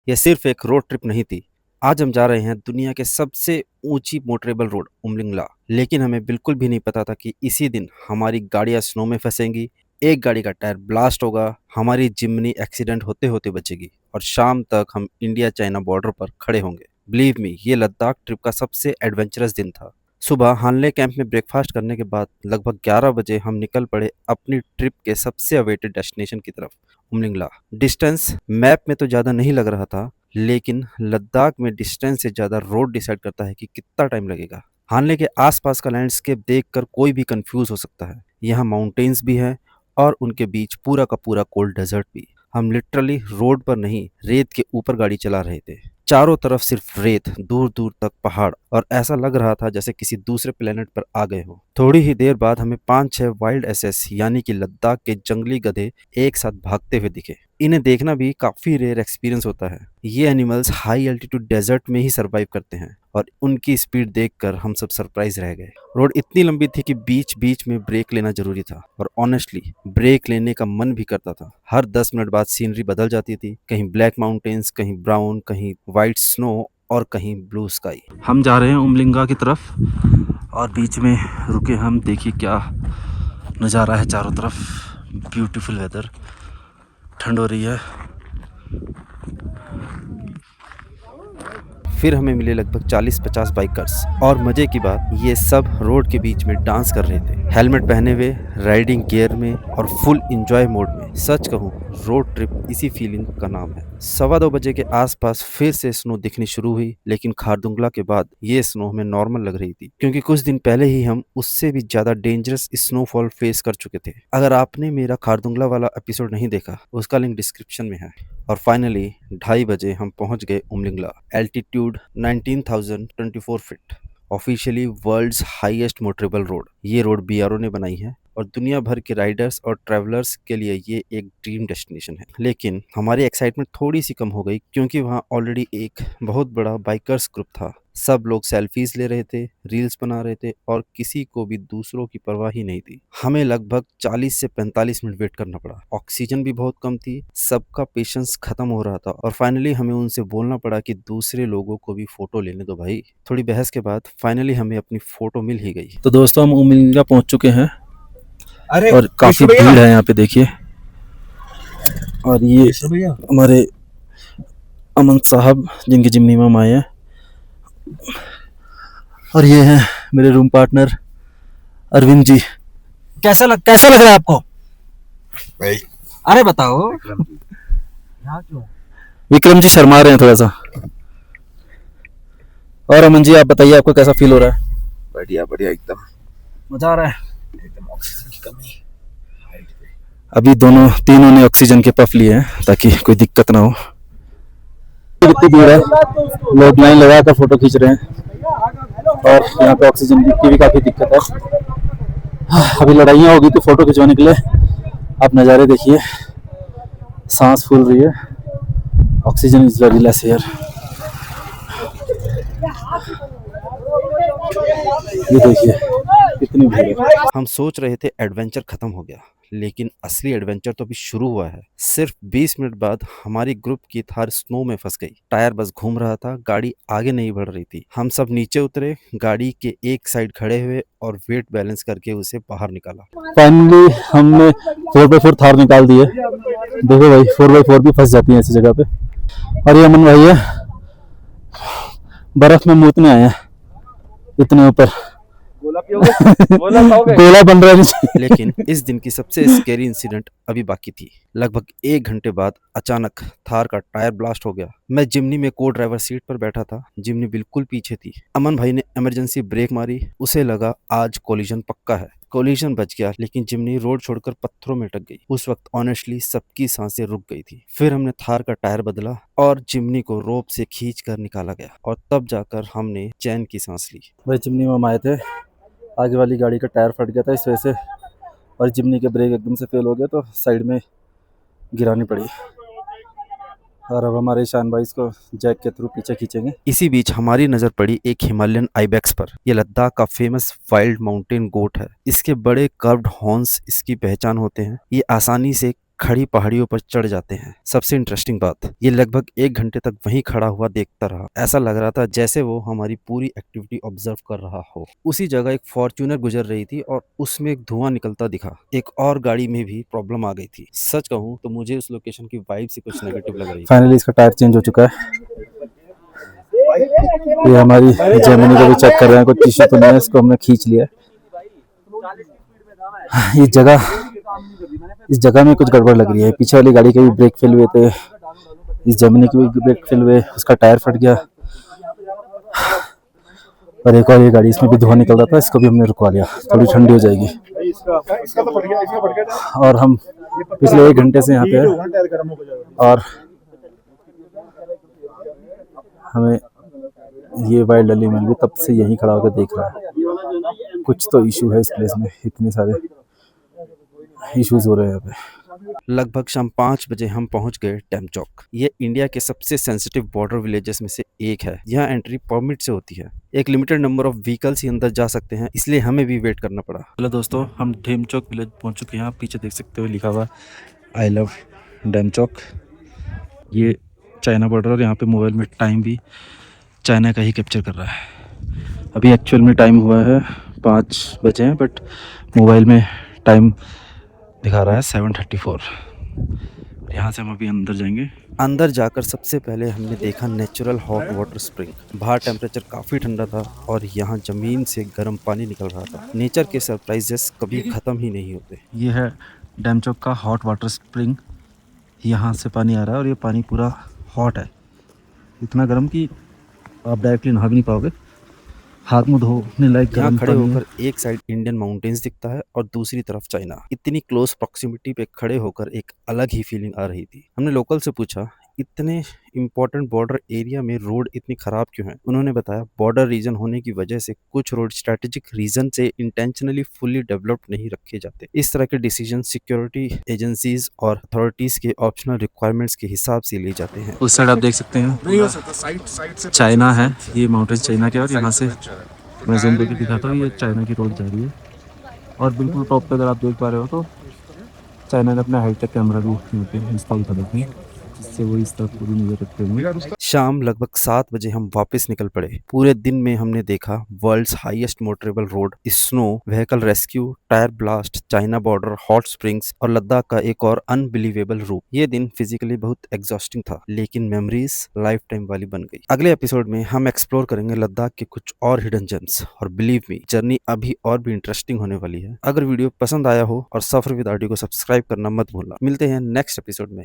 यह सिर्फ एक रोड ट्रिप नहीं थी। आज हम जा रहे हैं दुनिया के सबसे ऊंची मोटरेबल रोड उमलिंगला। लेकिन हमें बिल्कुल भी नहीं पता था कि इसी दिन हमारी गाड़ियां स्नो में फंसेंगी, एक गाड़ी का टायर ब्लास्ट होगा, हमारी जिम्नी एक्सीडेंट होते होते बचेगी और शाम तक हम इंडिया चाइना बॉर्डर पर खड़े होंगे। बिलीव मी, ये लद्दाख ट्रिप का सबसे एडवेंचरस दिन था। सुबह हानले कैंप में ब्रेकफास्ट करने के बाद लगभग 11 बजे हम निकल पड़े अपनी ट्रिप के सबसे अवेटेड डेस्टिनेशन की तरफ, उमलिंगला। डिस्टेंस मैप में तो ज़्यादा नहीं लग रहा था, लेकिन लद्दाख में डिस्टेंस से ज़्यादा रोड डिसाइड करता है कि कितना टाइम लगेगा। हानले के आसपास का लैंडस्केप देखकर कोई भी कंफ्यूज हो सकता है। यहाँ माउंटेन्स भी हैं और उनके बीच पूरा का पूरा कोल्ड डेजर्ट भी। हम लिटरली रोड पर नहीं, रेत के ऊपर गाड़ी चला रहे थे। चारों तरफ सिर्फ रेत, दूर दूर तक पहाड़, और ऐसा लग रहा था जैसे किसी दूसरे प्लेनेट पर आ गए हो। थोड़ी ही देर बाद हमें 5-6 वाइल्ड एसएस यानी कि लद्दाख के जंगली गधे एक साथ भागते हुए दिखे। इन्हें देखना भी काफी रेयर एक्सपीरियंस होता है। ये एनिमल्स हाई एल्टीट्यूड डेजर्ट में ही सरवाइव करते हैं और उनकी स्पीड देखकर हम सब सरप्राइज रह गए। रोड इतनी लंबी थी कि बीच बीच में ब्रेक लेना जरूरी था, और ऑनेस्टली ब्रेक लेने का मन भी करता था। हर 10 मिनट बाद सीनरी बदल जाती थी, कहीं ब्लैक माउंटेन्स, कहीं ब्राउन, कहीं वाइट स्नो और कहीं ब्लू स्काई। हम जा रहे हैं उमलिंगा की तरफ और बीच में रुके हम। देखिए क्या नज़ारा है चारों तरफ, ब्यूटीफुल वेदर, ठंड हो रही है। फिर हमें मिले लगभग 40-50 बाइकर्स, और मजे की बात, ये सब रोड के बीच में डांस कर रहे थे, हेलमेट पहने हुए, राइडिंग गियर में और फुल एंजॉय मोड में। सच कहूँ, रोड ट्रिप इसी फीलिंग का नाम है। 2:15 के आसपास फिर से स्नो दिखनी शुरू हुई, लेकिन खारदुंगला के बाद ये स्नो हमें नॉर्मल लग रही थी, क्योंकि कुछ दिन पहले ही हम उससे भी ज्यादा डेंजरस स्नोफॉल फेस कर चुके थे। अगर आपने मेरा खारदुंगला वाला एपिसोड नहीं देखा, उसका लिंक डिस्क्रिप्शन में है। और फाइनली 2:30 हम पहुंच गए Umlingla. Altitude 19,024 feet, officially world's highest motorable road. ये रोड बीआरओ ने बनाई है और दुनिया भर के राइडर्स और ट्रैवलर्स के लिए ये एक ड्रीम डेस्टिनेशन है। लेकिन हमारी एक्साइटमेंट थोड़ी सी कम हो गई, क्योंकि वहाँ ऑलरेडी एक बहुत बड़ा बाइकर्स ग्रुप था। सब लोग सेल्फीज ले रहे थे, रील्स बना रहे थे, और किसी को भी दूसरों की परवाह ही नहीं थी। हमें लगभग 40 से 45 मिनट वेट करना पड़ा। ऑक्सीजन भी बहुत कम थी, सबका पेशेंस खत्म हो रहा था, और फाइनली हमें उनसे बोलना पड़ा कि दूसरे लोगों को भी फोटो लेने दो भाई। थोड़ी बहस के बाद फाइनली हमें अपनी फोटो मिल ही गई। तो दोस्तों, हम उमलिंगा पहुंच चुके हैं और काफी भीड़ है यहाँ पे, देखिए। और ये हमारे अमन साहब, जिनके जिम्नी में हम आए हैं, और ये हैं मेरे रूम पार्टनर अरविंद जी। कैसा लग रहा है आपको भाई? अरे बताओ। विक्रम जी शर्मा रहे हैं थोड़ा सा। और अमन जी, आप बताइए, आपको कैसा फील हो रहा है? बढ़िया बढ़िया, एकदम मजा आ रहा है? एकदम ऑक्सीजन की कमी। अभी तीनों ने ऑक्सीजन के पफ लिए हैं ताकि कोई दिक्कत ना हो। कितनी दूर है, लोग लाइन लगा कर फोटो खींच रहे हैं, और यहाँ पे ऑक्सीजन की भी काफी दिक्कत है। अभी लड़ाइयाँ होगी तो फोटो खिंचवाने के लिए आप नज़ारे देखिए, सांस फूल रही है, oxygen is very less here. ये देखिए कितनी भीड़ है। हम सोच रहे थे एडवेंचर खत्म हो गया, लेकिन असली एडवेंचर तो अभी शुरू हुआ है। सिर्फ 20 मिनट बाद हमारी ग्रुप की थार स्नो में फंस गई। टायर बस घूम रहा था, गाड़ी आगे नहीं बढ़ रही थी। हम सब नीचे उतरे, गाड़ी के एक साइड खड़े हुए और वेट बैलेंस करके उसे बाहर निकाला। फाइनली हमने 4x4 थार निकाल दी है। देखो भाई, 4x4 भी फंस जाती है ऐसी जगह पे। और ये अमन भाई है, बर्फ में मूतने आए हैं इतने ऊपर। गोला बन रहा है। लेकिन इस दिन की सबसे स्केरी इंसिडेंट अभी बाकी थी। लगभग 1 घंटे बाद अचानक थार का टायर ब्लास्ट हो गया। मैं जिम्नी में को ड्राइवर सीट पर बैठा था, जिम्नी बिल्कुल पीछे थी। अमन भाई ने इमरजेंसी ब्रेक मारी, उसे लगा आज कोलिजन पक्का है। कोलिजन बच गया, लेकिन जिम्नी रोड छोड़कर पत्थरों में अटक गई। उस वक्त ऑनेस्टली सबकी सांसें रुक गई थी। फिर हमने थार का टायर बदला और जिम्नी को रोप से खींच कर निकाला गया, और तब जाकर हमने चैन की सांस ली। भाई जिम्नी में हम आए थे, आगे वाली गाड़ी का टायर फट गया था इस वजह से, और जिम्नी के ब्रेक एकदम से फेल हो गया तो साइड में गिरानी पड़ी। और अब हमारे ईशान भाई इसको जैक के थ्रू पीछे खींचेंगे। इसी बीच हमारी नज़र पड़ी एक हिमालयन आइबेक्स पर। यह लद्दाख का फेमस वाइल्ड माउंटेन गोट है। इसके बड़े कर्व्ड हॉर्न्स इसकी पहचान होते हैं। ये आसानी से खड़ी पहाड़ियों पर चढ़ जाते हैं। सबसे इंटरेस्टिंग बात, ये लगभग 1 घंटे तक वहीं खड़ा हुआ देखता रहा। ऐसा लग रहा था जैसे वो हमारी पूरी एक्टिविटी ऑब्जर्व कर रहा हो। उसी जगह एक फॉर्च्यूनर गुजर रही थी और उसमें एक धुआं निकलता दिखा। एक और गाड़ी में भी प्रॉब्लम आ गई थी। सच कहूँ तो मुझे उस लोकेशन की वाइब से कुछ नेगेटिव लग रही थी। फाइनली इसका टायर चेंज हो चुका है। ये हमारी जेमिनी को भी चेक कर रहे हैं, कुछ इश्यू तो नहीं है। इसको हमने खींच लिया। इस जगह में कुछ गड़बड़ लग रही है। पीछे वाली गाड़ी के भी ब्रेक फेल हुए थे, इस जेमिनी के भी ब्रेक फेल हुए, उसका टायर फट गया। और एक और ये गाड़ी, इसमें भी धुआं निकल रहा था, इसको भी हमने रुकवा लिया, थोड़ी ठंडी हो जाएगी। और हम पिछले 1 घंटे से यहाँ पे हैं और हमें ये वाइल्ड एनिमल भी तब से यहीं खड़ा होकर देख रहा है। कुछ तो इशू है इस प्लेस में, इतने सारे इश्यूज हो रहे हैं यहाँ पे। लगभग शाम 5 बजे हम पहुंच गए डेमचौक। ये इंडिया के सबसे सेंसिटिव बॉर्डर विलेजेस में से एक है। यहाँ एंट्री परमिट से होती है। एक लिमिटेड नंबर ऑफ व्हीकल्स ही अंदर जा सकते हैं, इसलिए हमें भी वेट करना पड़ा। हेलो दोस्तों, हम डेमचौक विलेज पहुंच चुके हैं। आप पीछे देख सकते हो लिखा हुआ आई लव डेमचौक। ये चाइना बॉर्डर, और यहाँ पे मोबाइल में टाइम भी चाइना का ही कैप्चर कर रहा है। अभी एक्चुअल में टाइम हुआ है 5 बजे हैं, बट मोबाइल में टाइम दिखा रहा है 7:34। यहाँ से हम अभी अंदर जाएंगे। अंदर जाकर सबसे पहले हमने देखा नेचुरल हॉट वाटर स्प्रिंग। बाहर टेम्परेचर काफ़ी ठंडा था और यहाँ ज़मीन से गर्म पानी निकल रहा था। नेचर के सरप्राइजेस कभी ख़त्म ही नहीं होते। ये है डेमचौक का हॉट वाटर स्प्रिंग। यहाँ से पानी आ रहा है और ये पानी पूरा हॉट है, इतना गर्म कि आप डायरेक्टली नहा भी नहीं पाओगे। हाथ मुँह धोने लायक यहाँ गर्म खड़े पानी है। होकर एक साइड इंडियन माउंटेन्स दिखता है और दूसरी तरफ चाइना। इतनी क्लोज प्रॉक्सिमिटी पे खड़े होकर एक अलग ही फीलिंग आ रही थी। हमने लोकल से पूछा, इतने इम्पोर्टेंट बॉर्डर एरिया में रोड इतनी खराब क्यों है? उन्होंने बताया, बॉर्डर रीजन होने की वजह से कुछ रोड स्ट्रेटेजिक रीजन से इंटेंशनली फुल्ली डेवलप्ड नहीं रखे जाते। इस तरह के डिसीजन सिक्योरिटी एजेंसीज और अथॉरिटीज के ऑप्शनल रिक्वायरमेंट्स के हिसाब से लिए जाते हैं। उस साइड आप देख सकते हैं चाइना है, ये माउंटेन चाइना के, और यहाँ से मैं जूम करके दिखाता हूँ, ये चाइना की रोड जा रही है। और बिल्कुल टॉप पे अगर आप देख पा रहे हो तो चाइना ने अपना हाईटेक कैमरा भी यहाँ पे इंस्टॉल कर रखा है, जिससे वो इस तरफ पूरी नजर रखते होंगे। शाम लगभग 7 बजे हम वापस निकल पड़े। पूरे दिन में हमने देखा world's highest motorable road, snow, vehicle rescue, tyre blast, China border, hot springs और लद्दाख का एक और अनबिलीवेबल रूप। ये दिन फिजिकली बहुत एग्जॉस्टिंग था, लेकिन मेमोरीज लाइफ टाइम वाली बन गई। अगले एपिसोड में हम एक्सप्लोर करेंगे लद्दाख के कुछ और हिडन जेम्स, और बिलीव मी, जर्नी अभी और भी इंटरेस्टिंग होने वाली है। अगर वीडियो पसंद आया हो और सफर विद आरडी को सब्सक्राइब करना मत भूलना। मिलते हैं नेक्स्ट एपिसोड में।